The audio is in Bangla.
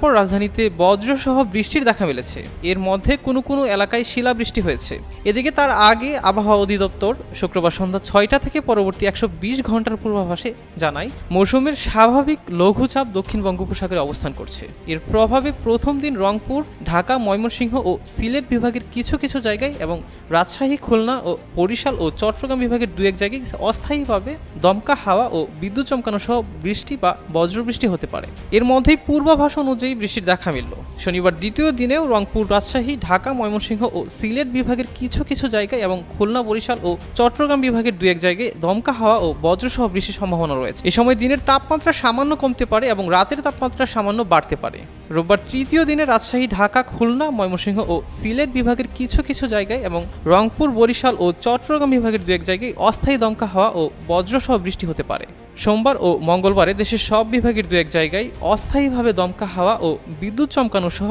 পর রাজধানীতে বজ্রসহ বৃষ্টির দেখা মিলেছে। এর মধ্যে কোনো কোনো এলাকায় শিলাবৃষ্টি হয়েছে। এদিকে তার আগে আবহাওয়া অধিদপ্তর শুক্রবার সন্ধ্যা ৬টা থেকে পরবর্তী ১২০ ঘন্টার পূর্বাভাসে জানায়, মৌসুমের স্বাভাবিক লঘুচাপ দক্ষিণ বঙ্গোপসাগরে অবস্থান করছে। এর প্রভাবে প্রথম দিন রংপুর, ঢাকা, ময়মনসিংহ ও সিলেট বিভাগের কিছু কিছু জায়গায় এবং রাজশাহী, খুলনা ও বরিশাল ও চট্টগ্রাম বিভাগের দু এক জায়গায় অস্থায়ীভাবে দমকা হাওয়া ও বিদ্যুৎ চমকানো সহ বৃষ্টি বা বজ্রবৃষ্টি হতে পারে। এর মধ্যেই পূর্বাভাস অনুযায়ী বৃষ্টির দেখা মিলল। শনিবার দ্বিতীয় দিনেও রংপুর, রাজশাহী, ঢাকা, ময়মনসিংহ ও সিলেট বিভাগের কিছু কিছু জায়গায় এবং খুলনা, বরিশাল ও চট্টগ্রাম বিভাগের দু এক জায়গায় দমকা হাওয়া ও বজ্রসহ বৃষ্টির সম্ভাবনা রয়েছে। এ সময় দিনের তাপমাত্রা সামান্য কমতে পারে এবং রাতের তাপমাত্রা সামান্য বাড়তে পারে। রোববার তৃতীয় দিনে রাজশাহী, ঢাকা, খুলনা, ময়মনসিংহ ও সিলেট বিভাগের কিছু কিছু জায়গায় এবং রংপুর, বরিশাল ও চট্টগ্রাম বিভাগের দু এক জায়গায় অস্থায়ী দমকা হাওয়া ও বজ্রসহ বৃষ্টি হতে পারে। সোমবার ও মঙ্গলবারে দেশের সব বিভাগের দু এক জায়গায় অস্থায়ীভাবে দমকা হাওয়া ও বিদ্যুৎ চমকানো সহ